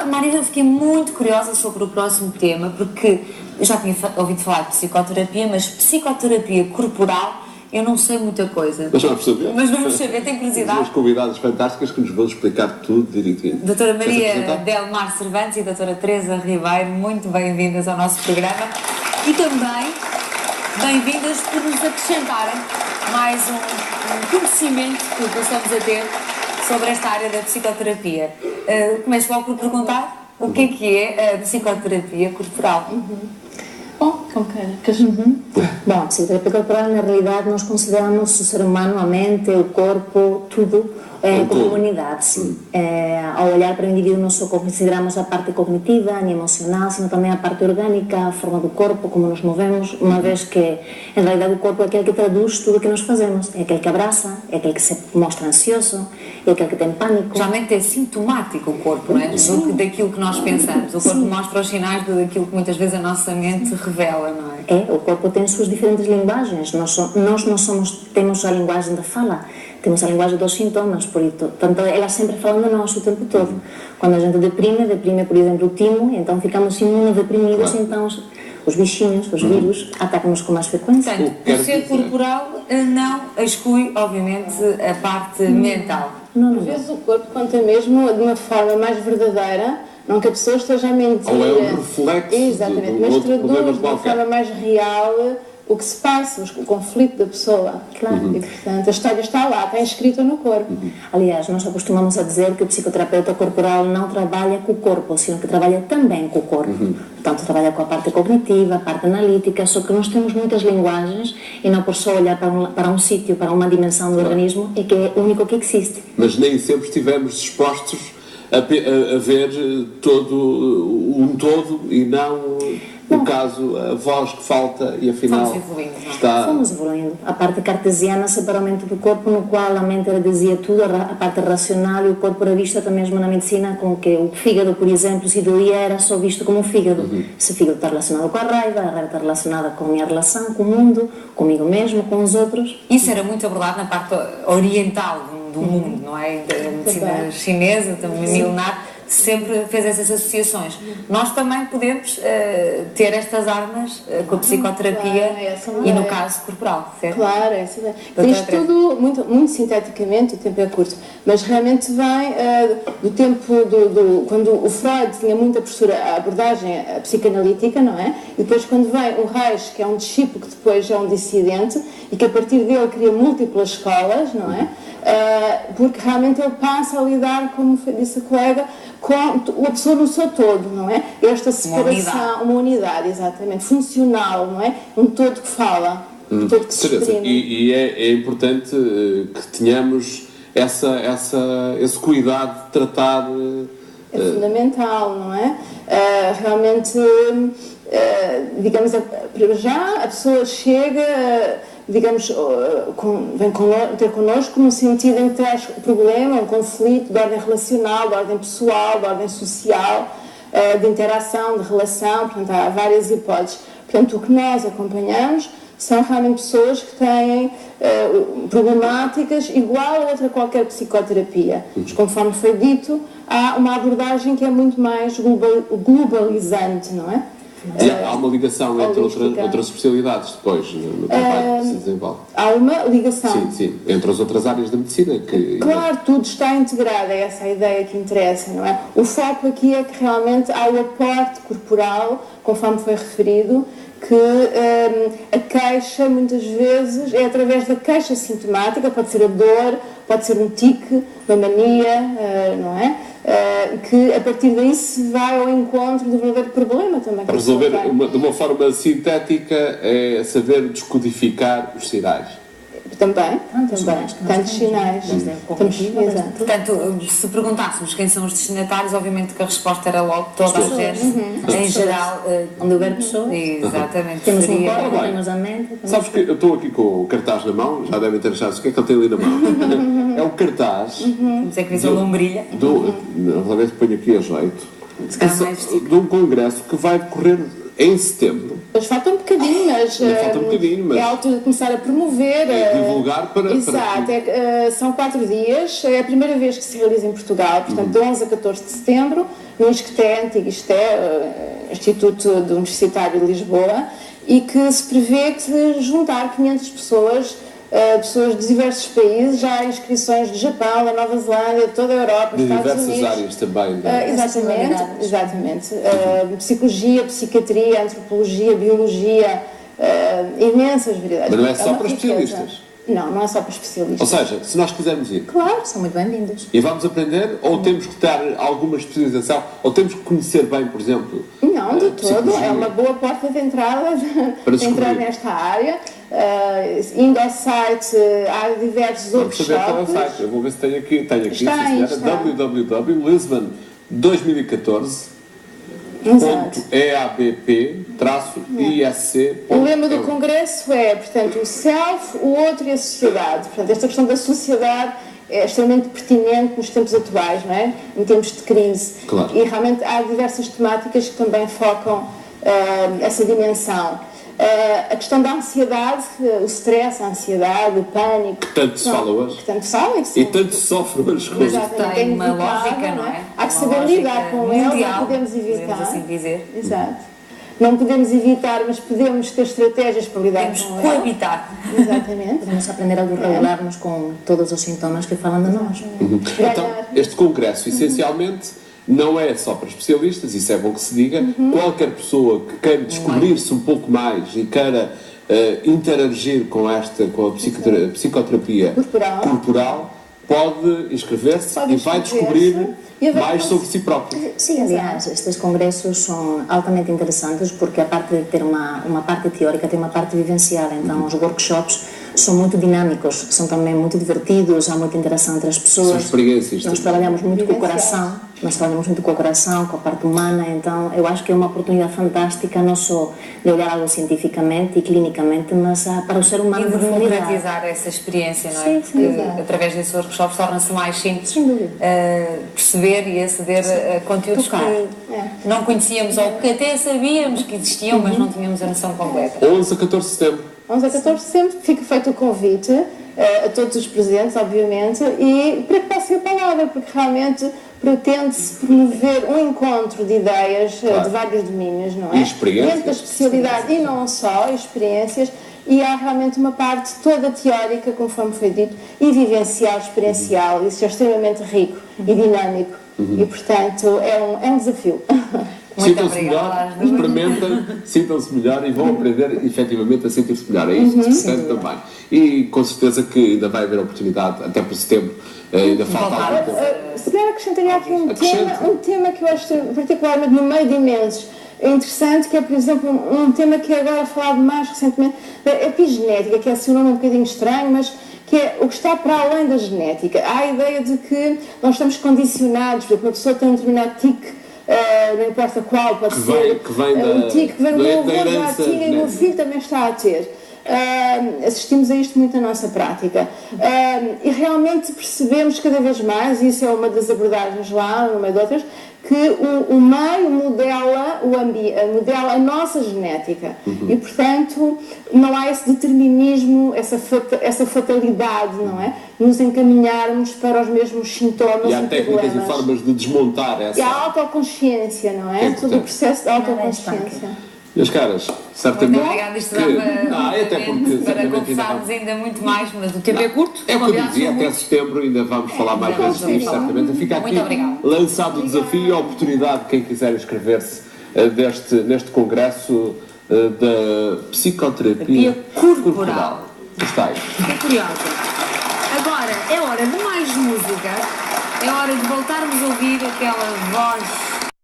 Marisa, eu fiquei muito curiosa sobre o próximo tema, porque eu já tinha ouvido falar de psicoterapia, mas psicoterapia corporal eu não sei muita coisa. Mas vamos saber. Mas vamos saber, tenho curiosidade. Temos convidadas fantásticas que nos vão explicar tudo direitinho. Doutora Maria Delmar Cervantes e doutora Teresa Ribeiro, muito bem-vindas ao nosso programa. E também bem-vindas por nos acrescentarem mais um conhecimento que passamos a ter sobre esta área da psicoterapia. Começo logo por perguntar o que é a psicoterapia corporal. Bom, Bom, a psicoterapia corporal, na realidade, nós consideramos o ser humano, a mente, o corpo, tudo como uma unidade, sim. Ao olhar para o indivíduo, não só consideramos a parte cognitiva e emocional, sino também a parte orgânica, a forma do corpo, como nos movemos, uma vez que, em realidade, o corpo é aquele que traduz tudo o que nós fazemos. É aquele que abraça, é aquele que se mostra ansioso, é aquele que tem pânico. Geralmente é sintomático o corpo, não é? Daquilo que nós pensamos. O corpo mostra os sinais daquilo que muitas vezes a nossa mente revela, não é? O corpo tem suas diferentes linguagens. Nós não temos a linguagem da fala, temos a linguagem dos sintomas, portanto, ela sempre falando de nós o tempo todo. Quando a gente deprime, por exemplo, o timo, então ficamos imunodeprimidos, então os bichinhos, os vírus, atacam-nos com mais frequência. Portanto, o ser corporal não exclui, obviamente, a parte mental. Não. Às vezes o corpo conta mesmo de uma forma mais verdadeira, não que a pessoa esteja a mentir. Ou é um reflexo. Exatamente, mas traduz de uma forma mais real o que se passa, o conflito da pessoa. Claro. E, portanto, a história está lá, está escrita no corpo. Aliás, nós acostumamos a dizer que o psicoterapeuta corporal não trabalha com o corpo, sino que trabalha também com o corpo. Portanto, trabalha com a parte cognitiva, a parte analítica, só que nós temos muitas linguagens e não por só olhar para um sítio, para uma dimensão do organismo, é que é o único que existe. Mas nem sempre estivemos dispostos a ver um todo e não o caso, a voz que falta e afinal Fomos evoluindo. A parte cartesiana separa a mente do corpo, no qual a mente dizia tudo, a parte racional, e o corpo era visto até mesmo na medicina como que o fígado, por exemplo, se doía era só visto como o fígado. Se o fígado está relacionado com a raiva está relacionada com a minha relação, com o mundo, comigo mesmo, com os outros. Isso era muito abordado na parte oriental do mundo, não é? Da medicina chinesa, também milenar, sempre fez essas associações. Nós também podemos ter estas armas com a psicoterapia e no caso corporal, certo? Claro, é isso. Isto tudo muito sinteticamente, o tempo é curto, mas realmente vem do tempo quando o Freud tinha muita postura, a abordagem psicanalítica, não é? E depois quando vem o Reich, que é um discípulo que depois é um dissidente e que a partir dele cria múltiplas escolas, não é? Porque realmente ele passa a lidar, como disse a colega, com a pessoa no seu todo, não é? Esta separação, uma unidade, exatamente, funcional, não é? Um todo que fala, um todo que se exprime. E é importante que tenhamos esse cuidado de tratar... É fundamental, não é? Realmente, digamos, já a pessoa chega... digamos, vem ter connosco no sentido em que traz problema, um conflito de ordem relacional, de ordem pessoal, de ordem social, de interação, de relação, portanto há várias hipóteses. Portanto, o que nós acompanhamos são realmente pessoas que têm problemáticas igual a outra qualquer psicoterapia. Mas, conforme foi dito, há uma abordagem que é muito mais globalizante, não é? Há uma ligação entre outras especialidades depois no trabalho que se desenvolve. Há uma ligação. Sim, entre as outras áreas da medicina. Claro, tudo está integrado, é essa a ideia que interessa, não é? O foco aqui é que realmente há o aporte corporal, conforme foi referido, que a queixa muitas vezes é através da queixa sintomática, pode ser a dor, pode ser um tique, uma mania, não é? Que a partir daí se vai ao encontro do verdadeiro problema também. Resolver de uma forma sintética é saber descodificar os sinais. Também. Tantos sinais. Portanto, se perguntássemos quem são os destinatários, obviamente que a resposta era logo toda a gente, em geral. Onde houver pessoas. Exatamente. Temos um corpo, temos a mente. Sabes que eu estou aqui com o cartaz na mão, já devem ter achado o que é que ele tem ali na mão. É o cartaz. Vamos que vê a lombrilha. Realmente ponho aqui a jeito. De um congresso que vai decorrer em setembro. Mas falta um bocadinho, mas é a altura de começar a promover. Divulgar para... Exato, são 4 dias, é a primeira vez que se realiza em Portugal, portanto de 11 a 14 de setembro, no ISCTE, antigo ISCTE, Instituto Universitário de Lisboa, e que se prevê que juntar 500 pessoas, pessoas de diversos países, já há inscrições do Japão, da Nova Zelândia, de toda a Europa, de Estados diversas Unidos. áreas também. Exatamente. Psicologia, psiquiatria, antropologia, biologia, imensas variedades. Mas não é só uma para riqueza. especialistas. Não é só para especialistas. Ou seja, se nós quisermos ir Claro, são muito bem-vindos. e vamos aprender, ou temos que ter alguma especialização, ou temos que conhecer bem, por exemplo, Não, de todo. psicologia. É uma boa porta de entrada Para de entrar descobrir. nesta área. Indo ao site, há diversos Vamos saber qual é o workshops. site. Eu vou ver se tenho aqui, Está aí, sim, está. www.lisbon2014.eabp-isc. Exato. O lema do Congresso é, portanto, o self, o outro e a sociedade. Portanto, esta questão da sociedade é extremamente pertinente nos tempos atuais, não é? Em tempos de crise. Claro. E realmente há diversas temáticas que também focam essa dimensão. A questão da ansiedade, o stress, a ansiedade, o pânico. Que tanto se fala hoje. Que tanto se fala E tanto se sofre hoje com isso. Exatamente, Tem é uma inevitável, lógica, não é? Há que Uma saber lógica lidar com ele, mundial, não podemos podemos evitar. assim dizer. Exato. Não podemos evitar, mas podemos ter estratégias para lidar Temos com que ele. coabitar. Exatamente. Podemos aprender a autorregular-nos com todos os sintomas que falam de nós. Então, este congresso, essencialmente, não é só para especialistas, isso é bom que se diga. Qualquer pessoa que queira descobrir-se um pouco mais e queira interagir com a psicoterapia corporal pode inscrever-se e vai descobrir mais sobre si próprio. Sim, aliás, estes congressos são altamente interessantes porque a parte de ter uma parte teórica tem uma parte vivencial, então os workshops são muito dinâmicos, são também muito divertidos, há muita interação entre as pessoas. São experiências. Nós trabalhamos muito com o coração, com a parte humana, então eu acho que é uma oportunidade fantástica não só de olhar algo cientificamente e clinicamente, mas para o ser humano E de de realidade. democratizar essa experiência, não é? Sim, Porque exato. através desses workshops torna-se mais simples Sem dúvida. perceber e aceder a conteúdos Tocar. que não conhecíamos ou que até sabíamos que existiam, mas não tínhamos a noção completa. 11 a 14 de setembro. 11 a 14 de setembro fica feito o convite a todos os presentes, obviamente, e para que passe a palavra, porque realmente pretende-se promover um encontro de ideias de vários domínios, não é? E experiências. Dentro da especialidade e não só, experiências, e há realmente uma parte toda teórica, conforme foi dito, e vivencial, experiencial, isso é extremamente rico e dinâmico, e portanto é um desafio. Muito Sintam-se obrigada. melhor, experimentem, sintam-se melhor e vão aprender efetivamente a sentir-se melhor. É isso que se pretende também. E com certeza que ainda vai haver oportunidade, até para setembro, ainda falta algum tempo. Se calhar acrescentaria aqui Acrescente. um tema que eu acho particularmente no meio de imensos interessante, que é, por exemplo, um tema que é agora falado mais recentemente, a epigenética, que é assim um nome um bocadinho estranho, mas que é o que está para além da genética. Há a ideia de que nós estamos condicionados, por exemplo, uma pessoa tem um determinado tique, não importa qual, pode ser que vem um tique que vem do meu avô, já herança tinha e o meu genética. filho também está a ter. Assistimos a isto muito na nossa prática e realmente percebemos cada vez mais, e isso é uma das abordagens lá, no meio de outras, que o meio modela modela a nossa genética e, portanto, não há esse determinismo, essa fatalidade, não é? Nos encaminharmos para os mesmos sintomas E há técnicas problemas. e formas de desmontar essa. E há autoconsciência, não é? É Todo o processo de autoconsciência. Meus caras, certamente. Muito obrigada, isto que- dava até porque para certamente conversarmos ainda muito mais, mas o tempo é curto. É o que eu aliás, dizia, são até muitos. setembro ainda vamos falar mais vezes disto, certamente. Fica aqui Muito obrigada. lançado o desafio e a oportunidade, quem quiser inscrever-se neste congresso da psicoterapia corporal. Está aí. Fiquei curiosa. Agora é hora de mais música, é hora de voltarmos a ouvir aquela voz